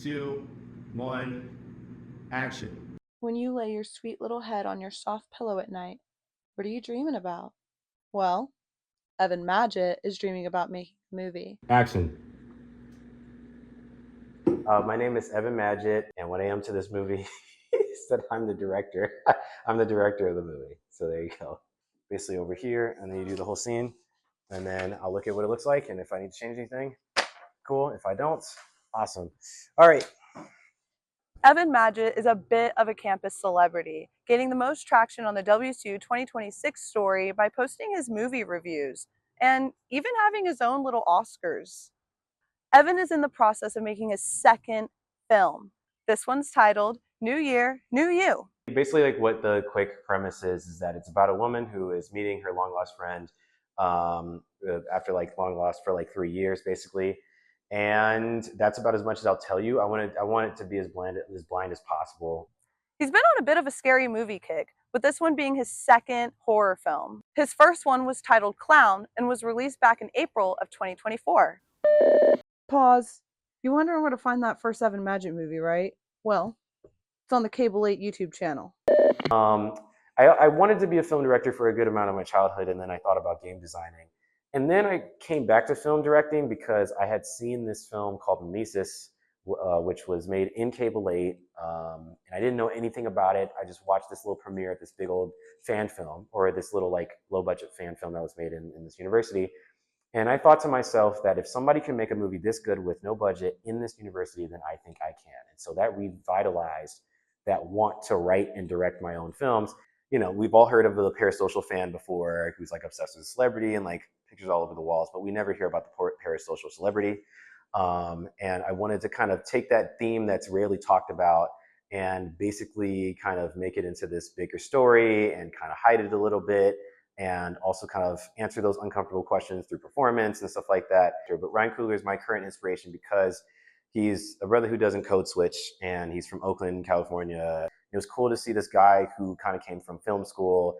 2, 1, action. When you lay your sweet little head on your soft pillow at night, what are you dreaming about? Well, Evan Maggit is dreaming about making a movie. Action. My name is Evan Maggit, and what I am to this movie is that I'm the director. I'm the director of the movie. So there you go. Basically over here, and then you do the whole scene, and then I'll look at what it looks like, and if I need to change anything, cool. If I don't, awesome. All right. Evan Maggit is a bit of a campus celebrity, gaining the most traction on the WSU 2026 story by posting his movie reviews, and even having his own little Oscars. Evan is in the process of making his second film. This one's titled New Year, New You. Basically, like what the quick premise is that it's about a woman who is meeting her long lost friend after like long lost for like 3 years, basically. And that's about as much as I'll tell you. I want it to be as blind as possible. He's been on a bit of a scary movie kick, with this one being his second horror film. His first one was titled Clown and was released back in April of 2024. Pause. You're wondering where to find that first Evan Maggit movie, right? Well, it's on the Cable 8 YouTube channel. I wanted to be a film director for a good amount of my childhood, and then I thought about game designing. And then I came back to film directing because I had seen this film called Mimesis, which was made in Cable 8, and I didn't know anything about it. I just watched this little premiere at this big old fan film, or this little like low-budget fan film that was made in this university. And I thought to myself that if somebody can make a movie this good with no budget in this university, then I think I can. And so that revitalized that want to write and direct my own films. You know, we've all heard of the parasocial fan before who's like obsessed with a celebrity and like pictures all over the walls, but we never hear about the parasocial celebrity. And I wanted to kind of take that theme that's rarely talked about and basically kind of make it into this bigger story and kind of hide it a little bit, and also kind of answer those uncomfortable questions through performance and stuff like that. But Ryan Coogler is my current inspiration because he's a brother who doesn't code switch, and he's from Oakland, California. It was cool to see this guy who kind of came from film school,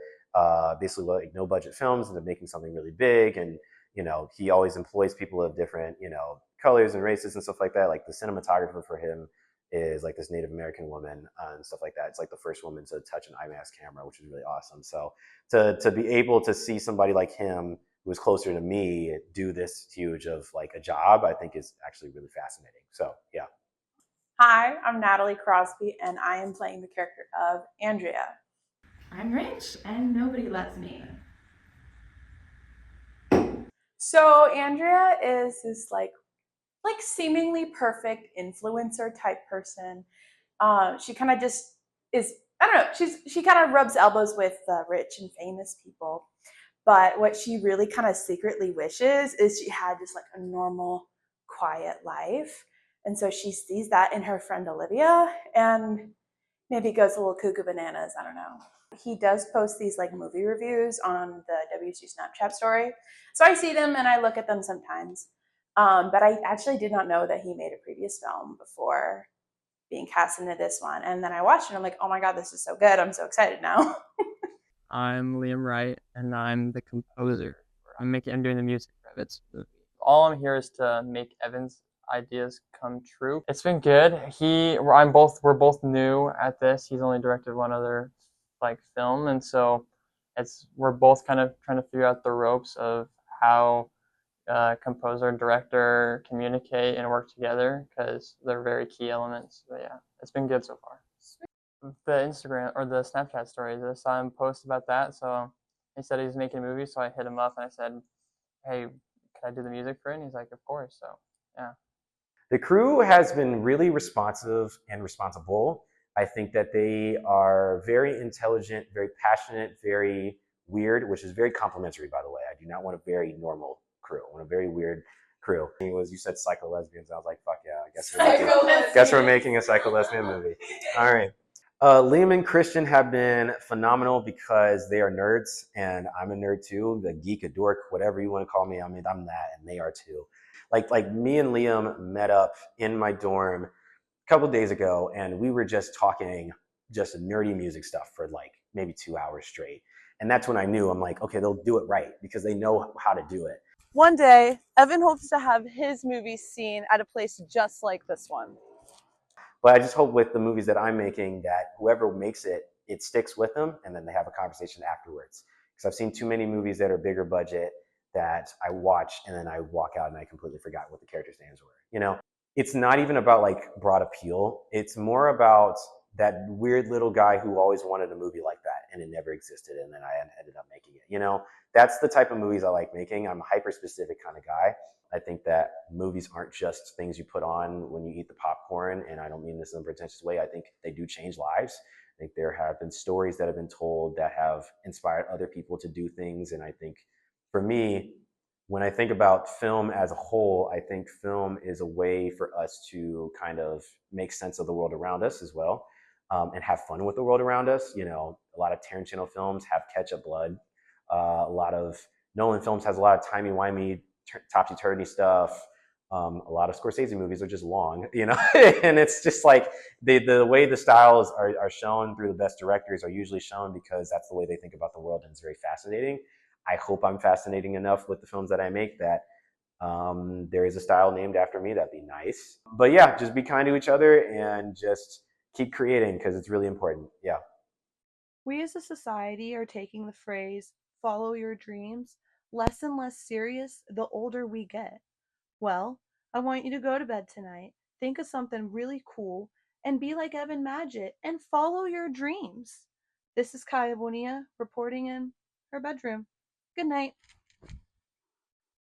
basically like no budget films, and making something really big. And, you know, he always employs people of different, you know, colors and races and stuff like that. Like the cinematographer for him is like this Native American woman and stuff like that. It's like the first woman to touch an IMAX camera, which is really awesome. So to be able to see somebody like him who is closer to me do this huge of like a job, I think is actually really fascinating. So yeah. Hi, I'm Natalie Crosby, and I am playing the character of Andrea. I'm rich and nobody loves me. So Andrea is this like seemingly perfect influencer type person. She kind of just is, I don't know, she kind of rubs elbows with rich and famous people. But what she really kind of secretly wishes is she had just like a normal, quiet life. And so she sees that in her friend Olivia and maybe goes a little cuckoo bananas. I don't know. He does post these like movie reviews on the WC Snapchat story. So I see them and I look at them sometimes. But I actually did not know that he made a previous film before being cast into this one. And then I watched it and I'm like, oh my God, this is so good. I'm so excited now. I'm Liam Wright, and I'm the composer. I'm doing the music for this movie. All I'm here is to make Evan's ideas come true. It's been good. We're both new at this. He's only directed one other like film, and so we're both kind of trying to figure out the ropes of how composer and director communicate and work together, because they're very key elements. But yeah, it's been good so far. The Instagram or the Snapchat stories, I saw him post about that, so he said he's making a movie, so I hit him up and I said, hey, can I do the music for it? And he's like, of course. So yeah. The crew has been really responsive and responsible. I think that they are very intelligent, very passionate, very weird, which is very complimentary, by the way. I do not want a very normal crew. I want a very weird crew. You said psycho lesbians. I was like, fuck yeah, I guess we're making a psycho lesbian movie. All right. Liam and Christian have been phenomenal because they are nerds, and I'm a nerd too. The geek, a dork, whatever you want to call me. I mean, I'm that, and they are too. Like me and Liam met up in my dorm a couple of days ago, and we were just talking just nerdy music stuff for like maybe 2 hours straight. And that's when I knew, I'm like, okay, they'll do it right because they know how to do it. One day, Evan hopes to have his movie seen at a place just like this one. But I just hope with the movies that I'm making that whoever makes it, it sticks with them, and then they have a conversation afterwards. Because I've seen too many movies that are bigger budget that I watch and then I walk out and I completely forgot what the characters' names were. You know, it's not even about like broad appeal. It's more about that weird little guy who always wanted a movie like that and it never existed, and then I ended up making it. You know, that's the type of movies I like making. I'm a hyper specific kind of guy. I think that movies aren't just things you put on when you eat the popcorn, and I don't mean this in a pretentious way. I think they do change lives. I think there have been stories that have been told that have inspired other people to do things, and I think for me, when I think about film as a whole, I think film is a way for us to kind of make sense of the world around us as well, and have fun with the world around us. You know, a lot of Tarantino films have ketchup blood. A lot of Nolan films has a lot of timey-wimey, topsy-turvy stuff. A lot of Scorsese movies are just long, you know, and it's just like the way the styles are shown through the best directors are usually shown because that's the way they think about the world, and it's very fascinating. I hope I'm fascinating enough with the films that I make that there is a style named after me. That'd be nice. But yeah, just be kind to each other and just keep creating because it's really important. Yeah. We as a society are taking the phrase, follow your dreams, less and less serious the older we get. Well, I want you to go to bed tonight, think of something really cool, and be like Evan Maggit and follow your dreams. This is Kaya Bonilla reporting in her bedroom. Good night.